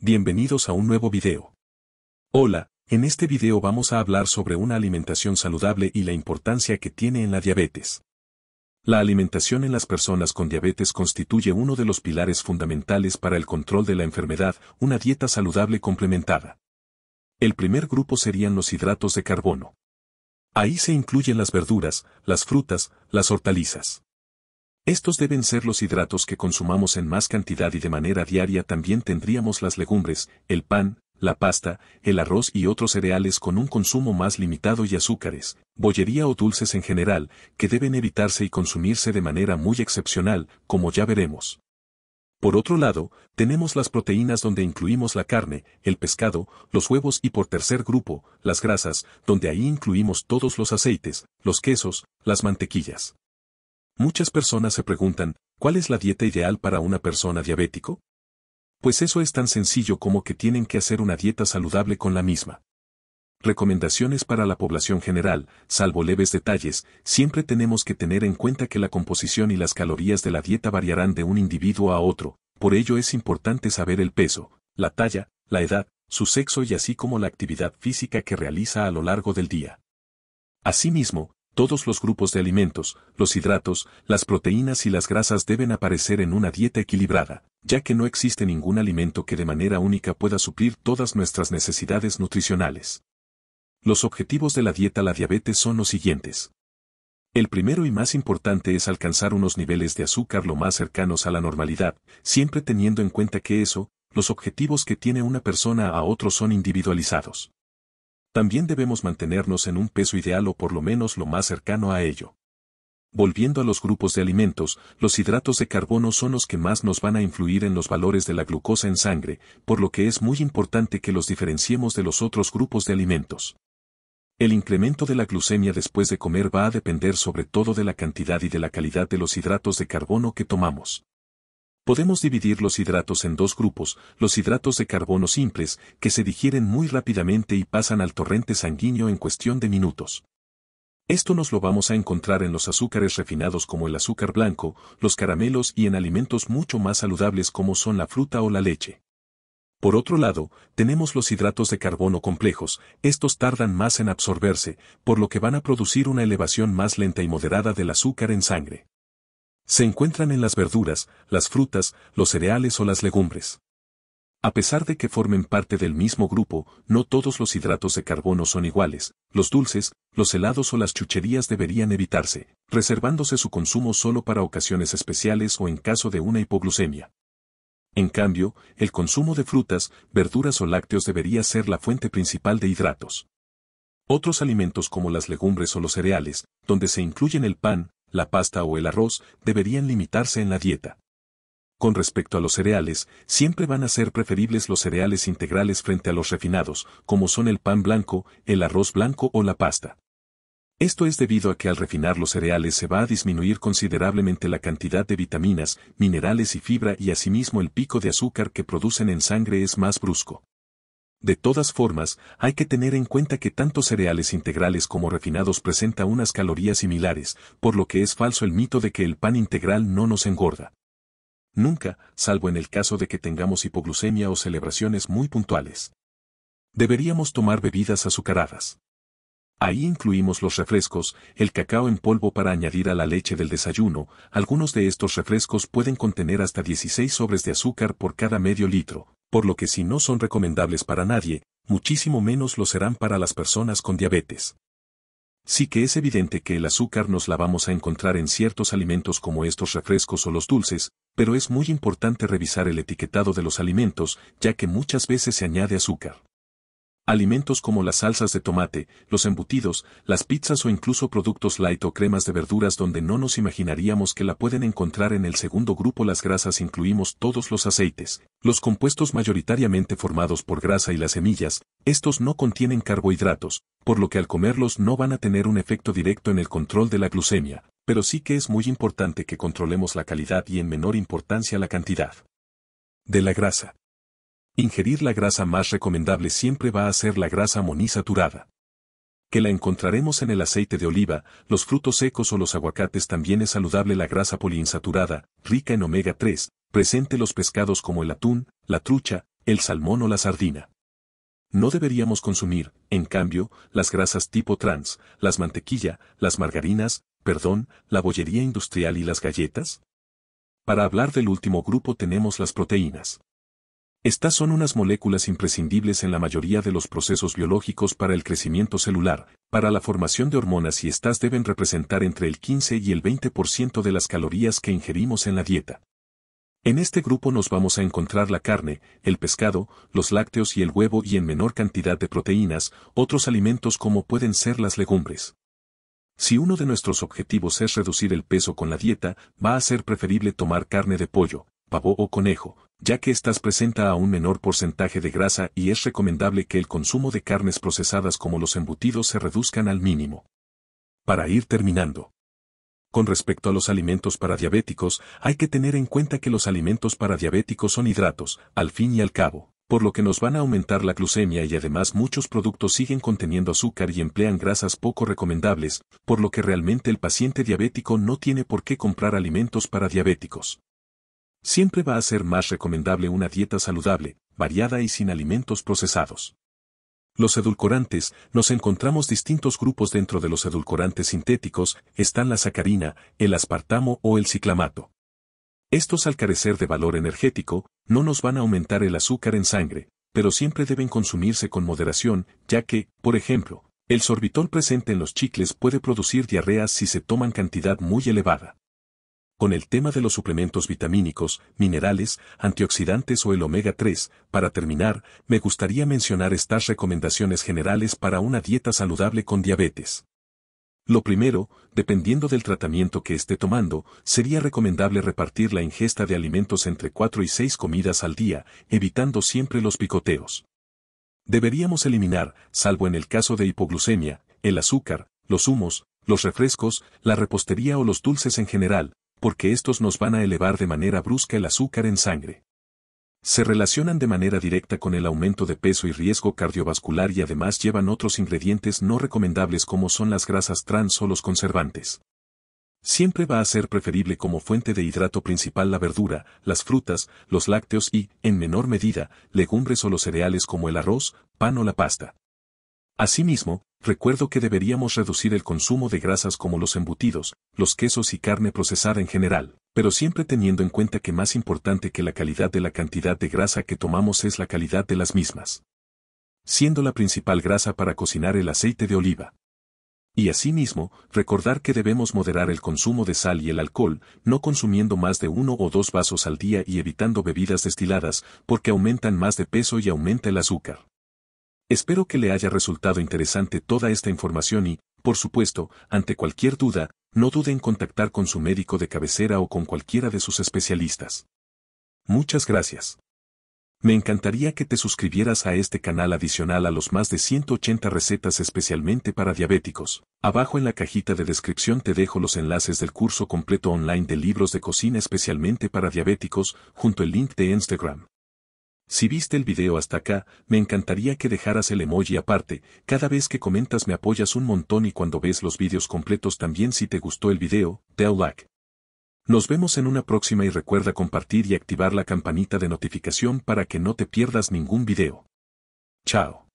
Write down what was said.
Bienvenidos a un nuevo video. Hola, en este video vamos a hablar sobre una alimentación saludable y la importancia que tiene en la diabetes. La alimentación en las personas con diabetes constituye uno de los pilares fundamentales para el control de la enfermedad, una dieta saludable complementada. El primer grupo serían los hidratos de carbono. Ahí se incluyen las verduras, las frutas, las hortalizas. Estos deben ser los hidratos que consumamos en más cantidad y de manera diaria. También tendríamos las legumbres, el pan, la pasta, el arroz y otros cereales con un consumo más limitado y azúcares, bollería o dulces en general, que deben evitarse y consumirse de manera muy excepcional, como ya veremos. Por otro lado, tenemos las proteínas donde incluimos la carne, el pescado, los huevos y por tercer grupo, las grasas, donde ahí incluimos todos los aceites, los quesos, las mantequillas. Muchas personas se preguntan, ¿cuál es la dieta ideal para una persona diabético? Pues eso es tan sencillo como que tienen que hacer una dieta saludable con la misma. Recomendaciones para la población general, salvo leves detalles, siempre tenemos que tener en cuenta que la composición y las calorías de la dieta variarán de un individuo a otro, por ello es importante saber el peso, la talla, la edad, su sexo y así como la actividad física que realiza a lo largo del día. Asimismo, todos los grupos de alimentos, los hidratos, las proteínas y las grasas deben aparecer en una dieta equilibrada, ya que no existe ningún alimento que de manera única pueda suplir todas nuestras necesidades nutricionales. Los objetivos de la dieta la diabetes son los siguientes. El primero y más importante es alcanzar unos niveles de azúcar lo más cercanos a la normalidad, siempre teniendo en cuenta que los objetivos que tiene una persona a otros son individualizados. También debemos mantenernos en un peso ideal o por lo menos lo más cercano a ello. Volviendo a los grupos de alimentos, los hidratos de carbono son los que más nos van a influir en los valores de la glucosa en sangre, por lo que es muy importante que los diferenciemos de los otros grupos de alimentos. El incremento de la glucemia después de comer va a depender sobre todo de la cantidad y de la calidad de los hidratos de carbono que tomamos. Podemos dividir los hidratos en dos grupos, los hidratos de carbono simples, que se digieren muy rápidamente y pasan al torrente sanguíneo en cuestión de minutos. Esto nos lo vamos a encontrar en los azúcares refinados como el azúcar blanco, los caramelos y en alimentos mucho más saludables como son la fruta o la leche. Por otro lado, tenemos los hidratos de carbono complejos, estos tardan más en absorberse, por lo que van a producir una elevación más lenta y moderada del azúcar en sangre. Se encuentran en las verduras, las frutas, los cereales o las legumbres. A pesar de que formen parte del mismo grupo, no todos los hidratos de carbono son iguales, los dulces, los helados o las chucherías deberían evitarse, reservándose su consumo solo para ocasiones especiales o en caso de una hipoglucemia. En cambio, el consumo de frutas, verduras o lácteos debería ser la fuente principal de hidratos. Otros alimentos como las legumbres o los cereales, donde se incluyen el pan, la pasta o el arroz, deberían limitarse en la dieta. Con respecto a los cereales, siempre van a ser preferibles los cereales integrales frente a los refinados, como son el pan blanco, el arroz blanco o la pasta. Esto es debido a que al refinar los cereales se va a disminuir considerablemente la cantidad de vitaminas, minerales y fibra y asimismo el pico de azúcar que producen en sangre es más brusco. De todas formas, hay que tener en cuenta que tanto cereales integrales como refinados presentan unas calorías similares, por lo que es falso el mito de que el pan integral no nos engorda. Nunca, salvo en el caso de que tengamos hipoglucemia o celebraciones muy puntuales. Deberíamos tomar bebidas azucaradas. Ahí incluimos los refrescos, el cacao en polvo para añadir a la leche del desayuno, algunos de estos refrescos pueden contener hasta 16 sobres de azúcar por cada medio litro. Por lo que si no son recomendables para nadie, muchísimo menos lo serán para las personas con diabetes. Sí que es evidente que el azúcar nos la vamos a encontrar en ciertos alimentos como estos refrescos o los dulces, pero es muy importante revisar el etiquetado de los alimentos, ya que muchas veces se añade azúcar. Alimentos como las salsas de tomate, los embutidos, las pizzas o incluso productos light o cremas de verduras donde no nos imaginaríamos que la pueden encontrar. En el segundo grupo las grasas incluimos todos los aceites, los compuestos mayoritariamente formados por grasa y las semillas, estos no contienen carbohidratos, por lo que al comerlos no van a tener un efecto directo en el control de la glucemia, pero sí que es muy importante que controlemos la calidad y en menor importancia la cantidad de la grasa. Ingerir la grasa más recomendable siempre va a ser la grasa monoinsaturada. Que la encontraremos en el aceite de oliva, los frutos secos o los aguacates. También es saludable la grasa poliinsaturada, rica en omega 3, presente en los pescados como el atún, la trucha, el salmón o la sardina. No deberíamos consumir, en cambio, las grasas tipo trans, las mantequilla, las margarinas, la bollería industrial y las galletas. Para hablar del último grupo tenemos las proteínas. Estas son unas moléculas imprescindibles en la mayoría de los procesos biológicos para el crecimiento celular, para la formación de hormonas y estas deben representar entre el 15 y el 20% de las calorías que ingerimos en la dieta. En este grupo nos vamos a encontrar la carne, el pescado, los lácteos y el huevo y en menor cantidad de proteínas, otros alimentos como pueden ser las legumbres. Si uno de nuestros objetivos es reducir el peso con la dieta, va a ser preferible tomar carne de pollo, pavo o conejo, ya que estas presenta a un menor porcentaje de grasa y es recomendable que el consumo de carnes procesadas como los embutidos se reduzcan al mínimo. Para ir terminando. Con respecto a los alimentos para diabéticos, hay que tener en cuenta que los alimentos para diabéticos son hidratos, al fin y al cabo, por lo que nos van a aumentar la glucemia y además muchos productos siguen conteniendo azúcar y emplean grasas poco recomendables, por lo que realmente el paciente diabético no tiene por qué comprar alimentos para diabéticos. Siempre va a ser más recomendable una dieta saludable, variada y sin alimentos procesados. Los edulcorantes, nos encontramos distintos grupos dentro de los edulcorantes sintéticos, están la sacarina, el aspartamo o el ciclamato. Estos al carecer de valor energético, no nos van a aumentar el azúcar en sangre, pero siempre deben consumirse con moderación, ya que, por ejemplo, el sorbitol presente en los chicles puede producir diarreas si se toman cantidad muy elevada. Con el tema de los suplementos vitamínicos, minerales, antioxidantes o el omega 3, para terminar, me gustaría mencionar estas recomendaciones generales para una dieta saludable con diabetes. Lo primero, dependiendo del tratamiento que esté tomando, sería recomendable repartir la ingesta de alimentos entre 4 y 6 comidas al día, evitando siempre los picoteos. Deberíamos eliminar, salvo en el caso de hipoglucemia, el azúcar, los zumos, los refrescos, la repostería o los dulces en general, porque estos nos van a elevar de manera brusca el azúcar en sangre. Se relacionan de manera directa con el aumento de peso y riesgo cardiovascular y además llevan otros ingredientes no recomendables como son las grasas trans o los conservantes. Siempre va a ser preferible como fuente de hidrato principal la verdura, las frutas, los lácteos y, en menor medida, legumbres o los cereales como el arroz, pan o la pasta. Asimismo, recuerdo que deberíamos reducir el consumo de grasas como los embutidos, los quesos y carne procesada en general, pero siempre teniendo en cuenta que más importante que la calidad de la cantidad de grasa que tomamos es la calidad de las mismas. Siendo la principal grasa para cocinar el aceite de oliva. Y asimismo, recordar que debemos moderar el consumo de sal y el alcohol, no consumiendo más de 1 o 2 vasos al día y evitando bebidas destiladas, porque aumentan más de peso y aumenta el azúcar. Espero que le haya resultado interesante toda esta información y, por supuesto, ante cualquier duda, no dude en contactar con su médico de cabecera o con cualquiera de sus especialistas. Muchas gracias. Me encantaría que te suscribieras a este canal adicional a los más de 180 recetas especialmente para diabéticos. Abajo en la cajita de descripción te dejo los enlaces del curso completo online de libros de cocina especialmente para diabéticos, junto al link de Instagram. Si viste el video hasta acá, me encantaría que dejaras el emoji aparte, cada vez que comentas me apoyas un montón y cuando ves los videos completos también si te gustó el video, dale like. Nos vemos en una próxima y recuerda compartir y activar la campanita de notificación para que no te pierdas ningún video. Chao.